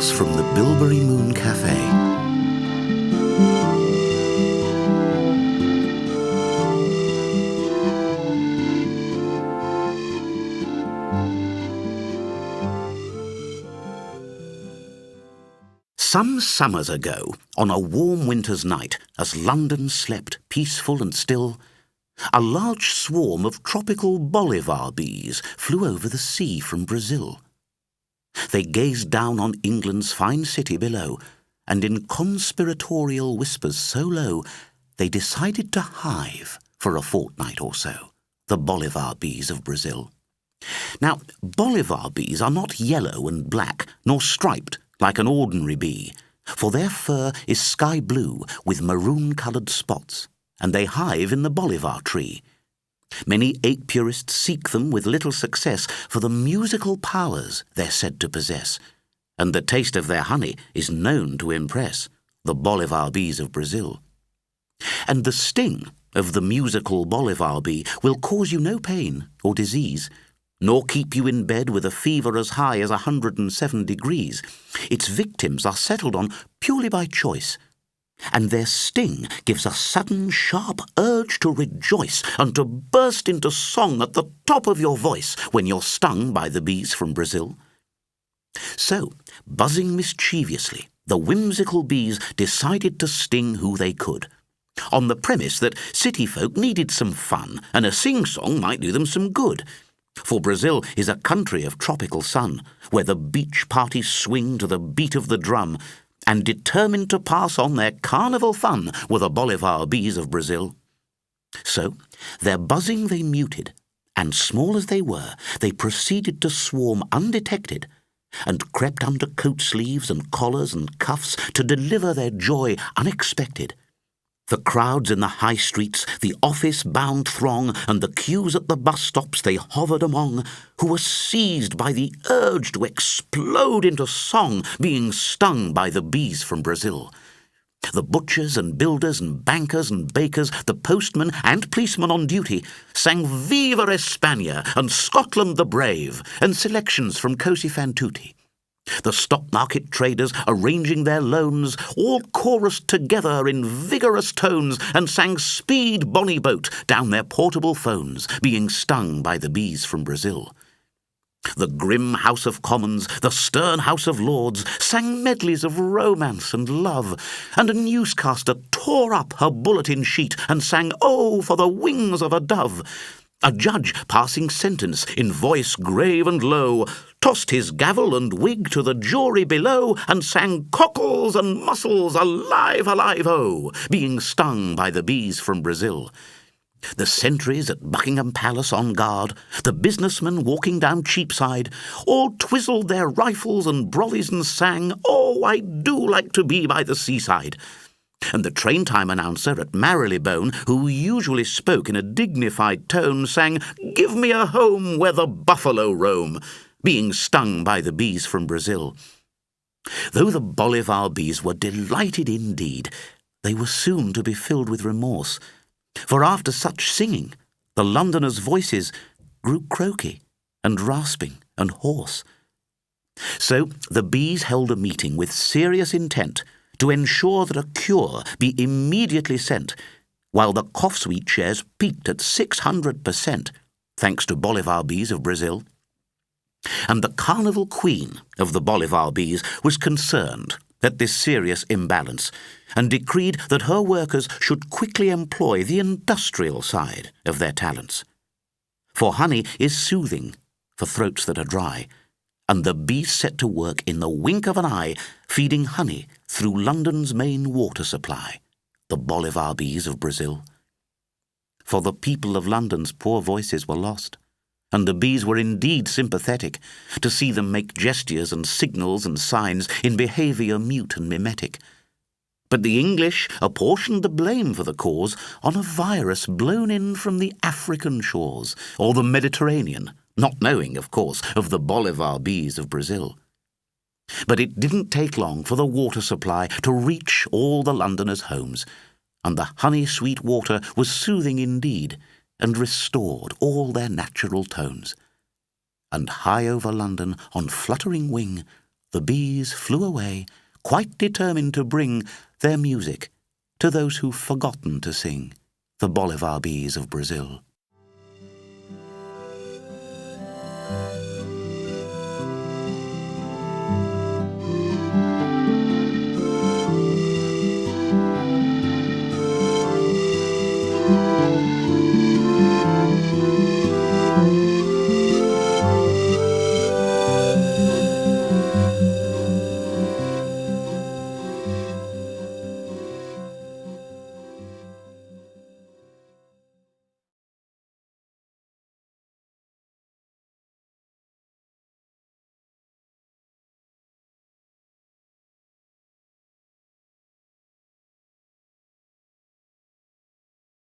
Tales from the Bilberry Moon Cafe. Some summers ago, on a warm winter's night, as London slept peaceful and still, a large swarm of tropical Bolivar bees flew over the sea from Brazil. They gazed down on England's fine city below, and in conspiratorial whispers so low, they decided to hive for a fortnight or so, the Bolivar bees of Brazil. Now, Bolivar bees are not yellow and black, nor striped like an ordinary bee, for their fur is sky blue with maroon-coloured spots, and they hive in the Bolivar tree. Many apiarists seek them with little success for the musical powers they're said to possess, and the taste of their honey is known to impress the Bolivar bees of Brazil. And the sting of the musical Bolivar bee will cause you no pain or disease, nor keep you in bed with a fever as high as 107 degrees. Its victims are settled on purely by choice, and their sting gives a sudden sharp urge to rejoice and to burst into song at the top of your voice when you're stung by the bees from Brazil. So, buzzing mischievously, the whimsical bees decided to sting who they could, on the premise that city folk needed some fun and a sing-song might do them some good. For Brazil is a country of tropical sun, where the beach parties swing to the beat of the drum, and determined to pass on their carnival fun were the Bolivar bees of Brazil. So, their buzzing they muted, and small as they were, they proceeded to swarm undetected, and crept under coat sleeves and collars and cuffs to deliver their joy unexpected. The crowds in the high streets, the office-bound throng, and the queues at the bus stops they hovered among, who were seized by the urge to explode into song, being stung by the bees from Brazil. The butchers and builders and bankers and bakers, the postmen and policemen on duty, sang Viva España and Scotland the Brave, and selections from Cosi fan tutti. The stock market traders, arranging their loans, all chorused together in vigorous tones and sang Speed Bonnie Boat down their portable phones, being stung by the bees from Brazil. The grim House of Commons, the stern House of Lords, sang medleys of romance and love, and a newscaster tore up her bulletin sheet and sang Oh, for the wings of a dove. A judge, passing sentence in voice grave and low, tossed his gavel and wig to the jury below and sang cockles and mussels, alive, alive, oh, being stung by the bees from Brazil. The sentries at Buckingham Palace on guard, the businessmen walking down Cheapside, all twizzled their rifles and brollies and sang, Oh, I do like to be by the seaside. And the train-time announcer at Marylebone, who usually spoke in a dignified tone, sang, Give me a home where the buffalo roam, being stung by the bees from Brazil. Though the Bolivar bees were delighted indeed, they were soon to be filled with remorse, for after such singing, the Londoners' voices grew croaky and rasping and hoarse. So the bees held a meeting with serious intent to ensure that a cure be immediately sent, while the cough sweet shares peaked at 600%, thanks to Bolivar bees of Brazil. And the carnival queen of the Bolivar bees was concerned at this serious imbalance, and decreed that her workers should quickly employ the industrial side of their talents. For honey is soothing for throats that are dry, and the bees set to work in the wink of an eye, feeding honey through London's main water supply, the Bolivar bees of Brazil. For the people of London's poor voices were lost, and the bees were indeed sympathetic to see them make gestures and signals and signs in behaviour mute and mimetic. But the English apportioned the blame for the cause on a virus blown in from the African shores or the Mediterranean, not knowing, of course, of the Bolivar bees of Brazil. But it didn't take long for the water supply to reach all the Londoners' homes, and the honey-sweet water was soothing indeed, and restored all their natural tones. And high over London, on fluttering wing, the bees flew away, quite determined to bring their music to those who've forgotten to sing, the Bolivar bees of Brazil.